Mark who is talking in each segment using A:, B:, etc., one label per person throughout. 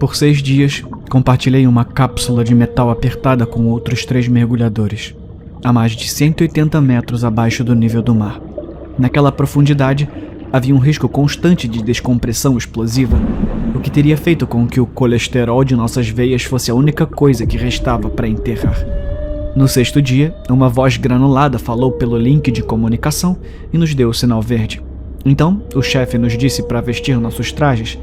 A: por 6 dias, compartilhei uma cápsula de metal apertada com outros 3 mergulhadores, a mais de 180 metros abaixo do nível do mar. Naquela profundidade, havia um risco constante de descompressão explosiva, o que teria feito com que o colesterol de nossas veias fosse a única coisa que restava para enterrar. No 6º dia, uma voz granulada falou pelo link de comunicação e nos deu o sinal verde. Então, o chefe nos disse para vestir nossos trajes.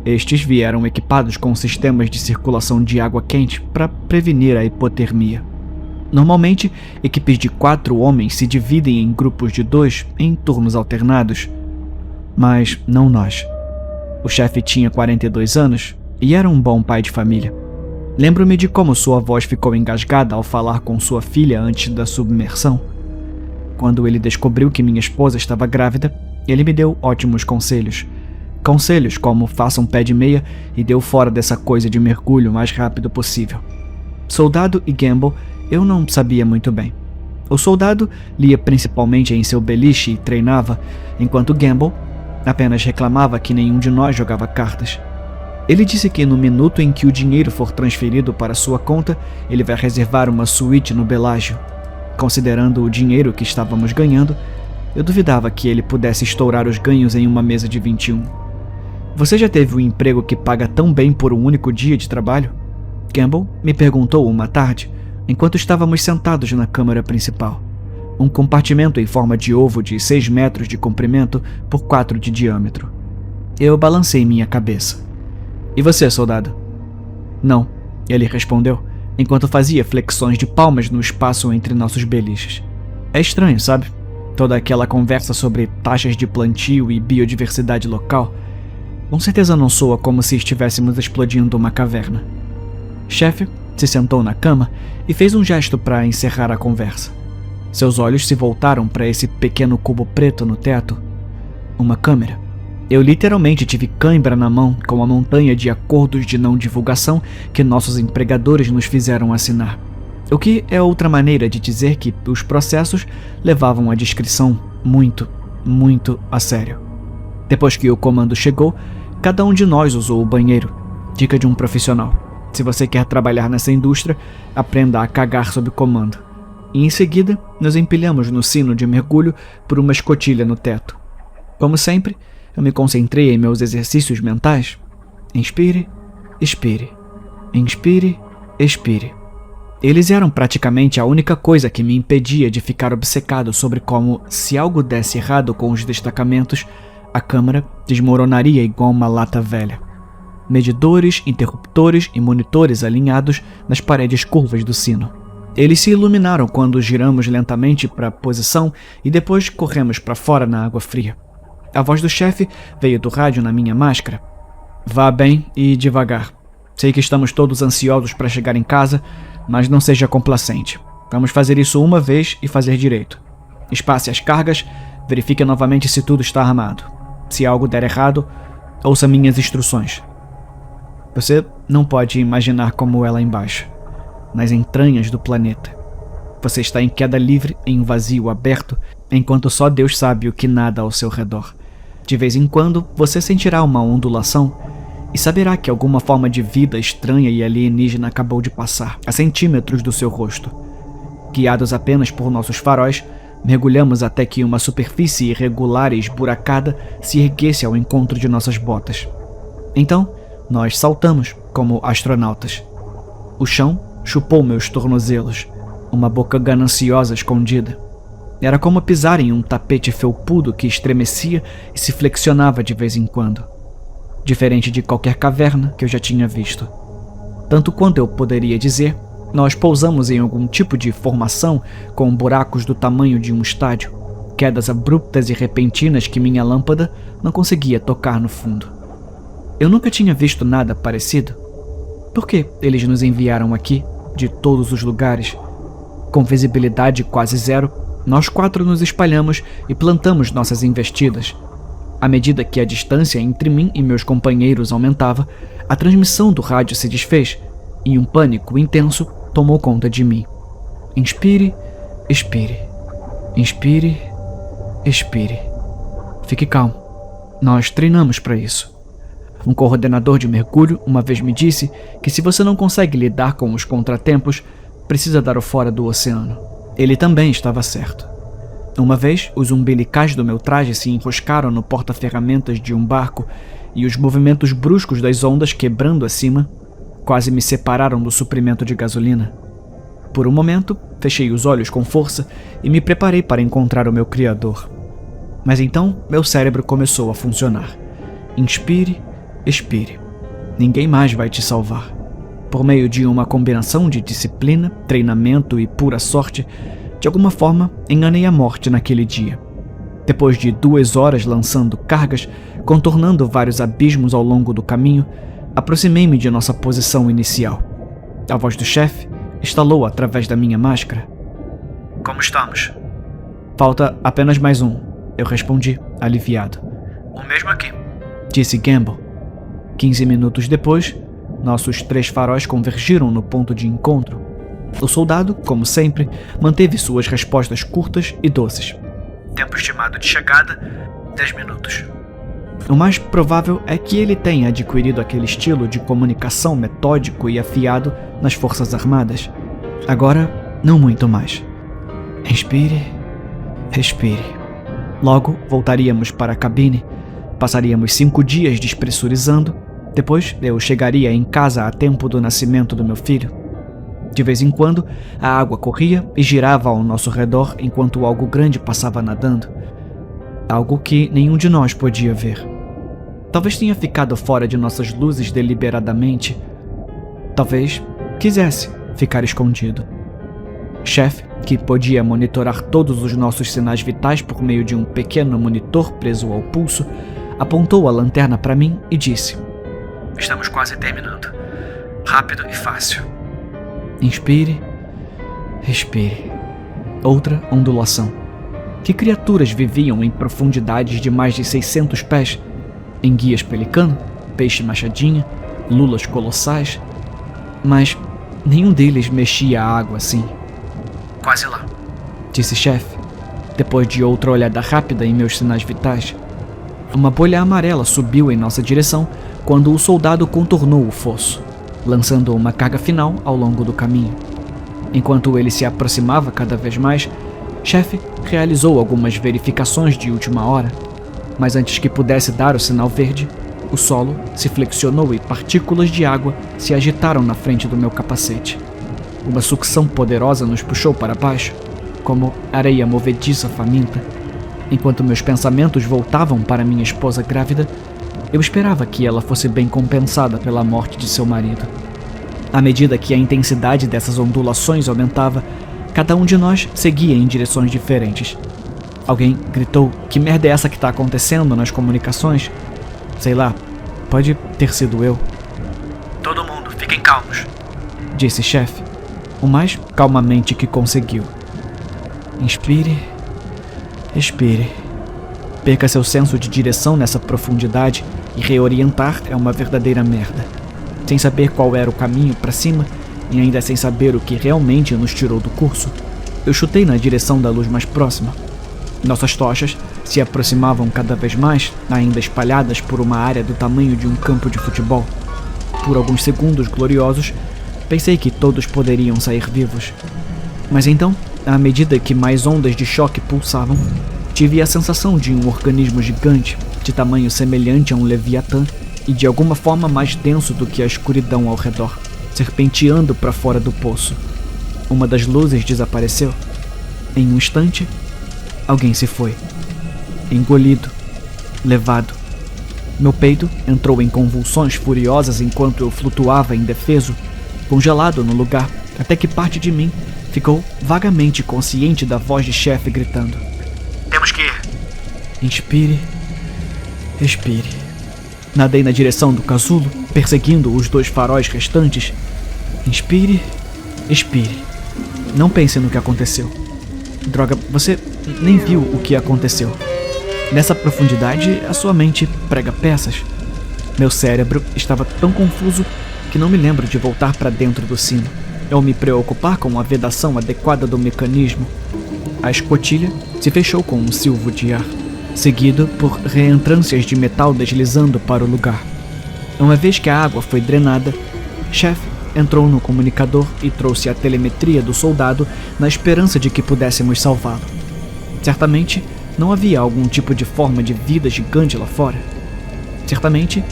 A: Estes vieram equipados com sistemas de circulação de água quente para prevenir a hipotermia. Normalmente, equipes de 4 homens se dividem em grupos de 2 em turnos alternados. Mas não nós. O chefe tinha 42 anos e era um bom pai de família. Lembro-me de como sua voz ficou engasgada ao falar com sua filha antes da submersão. Quando ele descobriu que minha esposa estava grávida, ele me deu ótimos conselhos. Conselhos como faça um pé de meia e dê fora dessa coisa de mergulho o mais rápido possível. Soldado e Gamble eu não sabia muito bem. O soldado lia principalmente em seu beliche e treinava, enquanto Gamble apenas reclamava que nenhum de nós jogava cartas. Ele disse que no minuto em que o dinheiro for transferido para sua conta, ele vai reservar uma suíte no Belágio. Considerando o dinheiro que estávamos ganhando, eu duvidava que ele pudesse estourar os ganhos em uma mesa de 21. Você já teve um emprego que paga tão bem por um único dia de trabalho? Gamble me perguntou uma tarde, enquanto estávamos sentados na câmara principal. Um compartimento em forma de ovo de 6 metros de comprimento por 4 de diâmetro. Eu balancei minha cabeça. E você, soldado? Não, ele respondeu, enquanto fazia flexões de palmas no espaço entre nossos beliches. É estranho, sabe? Toda aquela conversa sobre taxas de plantio e biodiversidade local. Com certeza não soa como se estivéssemos explodindo uma caverna. Chefe se sentou na cama e fez um gesto para encerrar a conversa. Seus olhos se voltaram para esse pequeno cubo preto no teto. Uma câmera. Eu literalmente tive cãibra na mão com a montanha de acordos de não divulgação que nossos empregadores nos fizeram assinar. O que é outra maneira de dizer que os processos levavam a descrição muito a sério. Depois que o comando chegou, cada um de nós usou o banheiro. Dica de um profissional. Se você quer trabalhar nessa indústria, aprenda a cagar sob comando. E em seguida, nos empilhamos no sino de mergulho por uma escotilha no teto. Como sempre, eu me concentrei em meus exercícios mentais. Inspire, expire. Inspire, expire. Eles eram praticamente a única coisa que me impedia de ficar obcecado sobre como, se algo desse errado com os destacamentos, a câmara desmoronaria igual uma lata velha. Medidores, interruptores e monitores alinhados nas paredes curvas do sino. Eles se iluminaram quando giramos lentamente para a posição e depois corremos para fora na água fria. A voz do chefe veio do rádio na minha máscara. Vá bem e devagar. Sei que estamos todos ansiosos para chegar em casa, mas não seja complacente. Vamos fazer isso uma vez e fazer direito. Espace as cargas, verifique novamente se tudo está armado. Se algo der errado, ouça minhas instruções. Você não pode imaginar como é lá embaixo, nas entranhas do planeta. Você está em queda livre em um vazio aberto, enquanto só Deus sabe o que nada ao seu redor. De vez em quando, você sentirá uma ondulação e saberá que alguma forma de vida estranha e alienígena acabou de passar a centímetros do seu rosto. Guiados apenas por nossos faróis, mergulhamos até que uma superfície irregular e esburacada se erguesse ao encontro de nossas botas. Então, nós saltamos como astronautas. O chão chupou meus tornozelos, uma boca gananciosa escondida. Era como pisar em um tapete felpudo que estremecia e se flexionava de vez em quando. Diferente de qualquer caverna que eu já tinha visto. Tanto quanto eu poderia dizer, nós pousamos em algum tipo de formação com buracos do tamanho de um estádio, quedas abruptas e repentinas que minha lâmpada não conseguia tocar no fundo. Eu nunca tinha visto nada parecido. Por que eles nos enviaram aqui, de todos os lugares? Com visibilidade quase zero, nós 4 nos espalhamos e plantamos nossas investidas. À medida que a distância entre mim e meus companheiros aumentava, a transmissão do rádio se desfez e um pânico intenso tomou conta de mim. Inspire, expire. Inspire, expire. Fique calmo. Nós treinamos para isso. Um coordenador de mergulho uma vez me disse que se você não consegue lidar com os contratempos, precisa dar o fora do oceano. Ele também estava certo. Uma vez, os umbilicais do meu traje se enroscaram no porta-ferramentas de um barco e os movimentos bruscos das ondas quebrando acima quase me separaram do suprimento de gasolina. Por um momento, fechei os olhos com força e me preparei para encontrar o meu criador. Mas então, meu cérebro começou a funcionar. Inspire, expire. Ninguém mais vai te salvar. Por meio de uma combinação de disciplina, treinamento e pura sorte, de alguma forma, enganei a morte naquele dia. Depois de 2 horas lançando cargas, contornando vários abismos ao longo do caminho, aproximei-me de nossa posição inicial. A voz do chefe estalou através da minha máscara.
B: Como estamos?
A: Falta apenas mais um, eu respondi, aliviado.
B: O mesmo aqui,
A: disse Gamble. 15 minutos depois, nossos 3 faróis convergiram no ponto de encontro. O soldado, como sempre, manteve suas respostas curtas e doces.
B: Tempo estimado de chegada, 10 minutos.
A: O mais provável é que ele tenha adquirido aquele estilo de comunicação metódico e afiado nas Forças Armadas. Agora, não muito mais. Respire, respire. Logo, voltaríamos para a cabine, passaríamos 5 dias despressurizando, depois eu chegaria em casa a tempo do nascimento do meu filho. De vez em quando, a água corria e girava ao nosso redor enquanto algo grande passava nadando. Algo que nenhum de nós podia ver. Talvez tenha ficado fora de nossas luzes deliberadamente. Talvez quisesse ficar escondido. Chefe, que podia monitorar todos os nossos sinais vitais por meio de um pequeno monitor preso ao pulso, apontou a lanterna para mim e disse:
B: Estamos quase terminando. Rápido e fácil.
A: Inspire, respire. Outra ondulação. Que criaturas viviam em profundidades de mais de 600 pés? Enguias pelicano, peixe machadinha, lulas colossais. Mas nenhum deles mexia a água assim.
B: Quase lá,
A: disse chefe, depois de outra olhada rápida em meus sinais vitais. Uma bolha amarela subiu em nossa direção quando o soldado contornou o fosso, lançando uma carga final ao longo do caminho. Enquanto ele se aproximava cada vez mais, chefe realizou algumas verificações de última hora, mas antes que pudesse dar o sinal verde, o solo se flexionou e partículas de água se agitaram na frente do meu capacete. Uma sucção poderosa nos puxou para baixo, como areia movediça faminta. Enquanto meus pensamentos voltavam para minha esposa grávida, eu esperava que ela fosse bem compensada pela morte de seu marido. À medida que a intensidade dessas ondulações aumentava, cada um de nós seguia em direções diferentes. Alguém gritou: "Que merda é essa que está acontecendo nas comunicações?" Sei lá, pode ter sido eu.
B: Todo mundo, fiquem calmos,
A: disse chefe, o mais calmamente que conseguiu. Inspire, respire. Perca seu senso de direção nessa profundidade e reorientar é uma verdadeira merda. Sem saber qual era o caminho para cima e ainda sem saber o que realmente nos tirou do curso, eu chutei na direção da luz mais próxima. Nossas tochas se aproximavam cada vez mais, ainda espalhadas por uma área do tamanho de um campo de futebol. Por alguns segundos gloriosos, pensei que todos poderiam sair vivos. Mas então, à medida que mais ondas de choque pulsavam, tive a sensação de um organismo gigante, de tamanho semelhante a um leviatã e de alguma forma mais denso do que a escuridão ao redor, serpenteando para fora do poço. Uma das luzes desapareceu. Em um instante, alguém se foi. Engolido. Levado. Meu peito entrou em convulsões furiosas enquanto eu flutuava indefeso, congelado no lugar, até que parte de mim ficou vagamente consciente da voz de chefe gritando:
B: "Temos que ir."
A: Inspire, respire. Nadei na direção do casulo, perseguindo os 2 faróis restantes. Inspire, expire. Não pense no que aconteceu. Droga, você nem viu o que aconteceu. Nessa profundidade, a sua mente prega peças. Meu cérebro estava tão confuso que não me lembro de voltar para dentro do sino, ou me preocupar com a vedação adequada do mecanismo. A escotilha se fechou com um silvo de ar, seguido por reentrâncias de metal deslizando para o lugar. Uma vez que a água foi drenada, Chef entrou no comunicador e trouxe a telemetria do soldado na esperança de que pudéssemos salvá-lo. Certamente, não havia algum tipo de forma de vida gigante lá fora. Certamente,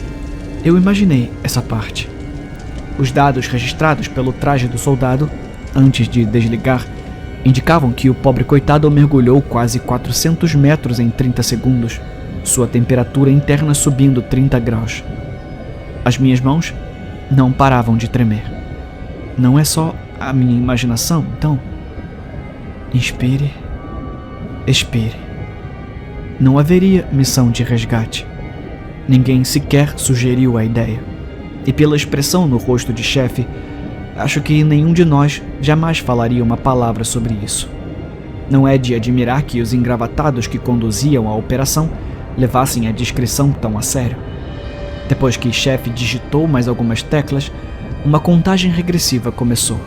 A: eu imaginei essa parte. Os dados registrados pelo traje do soldado, antes de desligar, indicavam que o pobre coitado mergulhou quase 400 metros em 30 segundos, sua temperatura interna subindo 30 graus. As minhas mãos não paravam de tremer. Não é só a minha imaginação, então? Inspire, expire. Não haveria missão de resgate. Ninguém sequer sugeriu a ideia. E pela expressão no rosto de Chef, acho que nenhum de nós jamais falaria uma palavra sobre isso. Não é de admirar que os engravatados que conduziam a operação levassem a discrição tão a sério. Depois que Chef digitou mais algumas teclas, uma contagem regressiva começou.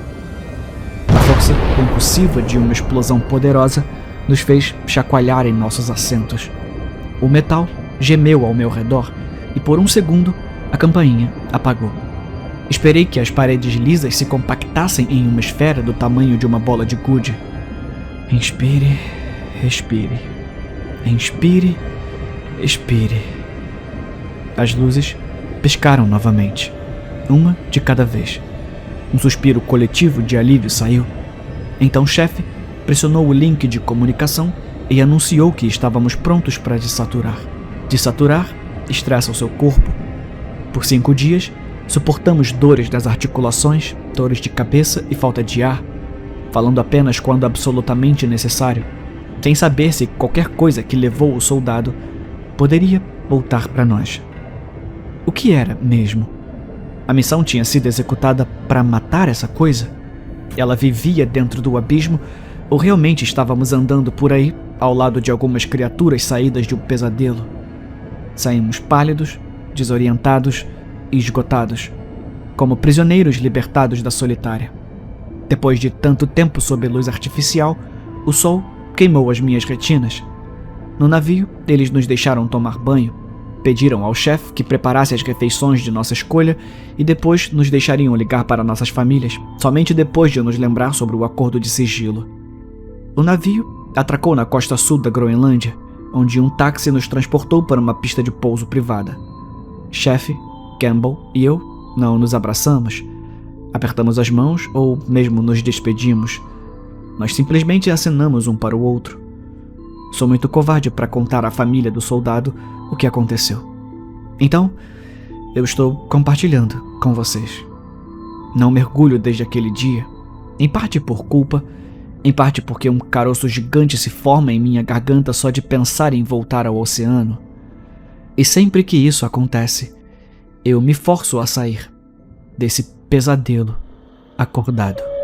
A: A força concussiva de uma explosão poderosa nos fez chacoalhar em nossos assentos. O metal gemeu ao meu redor e por um segundo a campainha apagou. Esperei que as paredes lisas se compactassem em uma esfera do tamanho de uma bola de gude. Inspire, respire. Inspire, expire. As luzes piscaram novamente, uma de cada vez. Um suspiro coletivo de alívio saiu. Então Chef pressionou o link de comunicação e anunciou que estávamos prontos para dessaturar. Dessaturar estressa o seu corpo. Por 5 dias, suportamos dores das articulações, dores de cabeça e falta de ar, falando apenas quando absolutamente necessário, sem saber se qualquer coisa que levou o soldado poderia voltar para nós. O que era mesmo? A missão tinha sido executada para matar essa coisa? Ela vivia dentro do abismo ou realmente estávamos andando por aí ao lado de algumas criaturas saídas de um pesadelo? Saímos pálidos, desorientados e esgotados, como prisioneiros libertados da solitária. Depois de tanto tempo sob luz artificial, o sol queimou as minhas retinas. No navio, eles nos deixaram tomar banho, pediram ao chefe que preparasse as refeições de nossa escolha e depois nos deixariam ligar para nossas famílias, somente depois de nos lembrar sobre o acordo de sigilo. O navio atracou na costa sul da Groenlândia, onde um táxi nos transportou para uma pista de pouso privada. Chef, Campbell e eu não nos abraçamos, apertamos as mãos ou mesmo nos despedimos. Nós simplesmente acenamos um para o outro. Sou muito covarde para contar à família do soldado o que aconteceu. Então, eu estou compartilhando com vocês. Não mergulho desde aquele dia, em parte por culpa, em parte porque um caroço gigante se forma em minha garganta só de pensar em voltar ao oceano. E sempre que isso acontece, eu me forço a sair desse pesadelo acordado.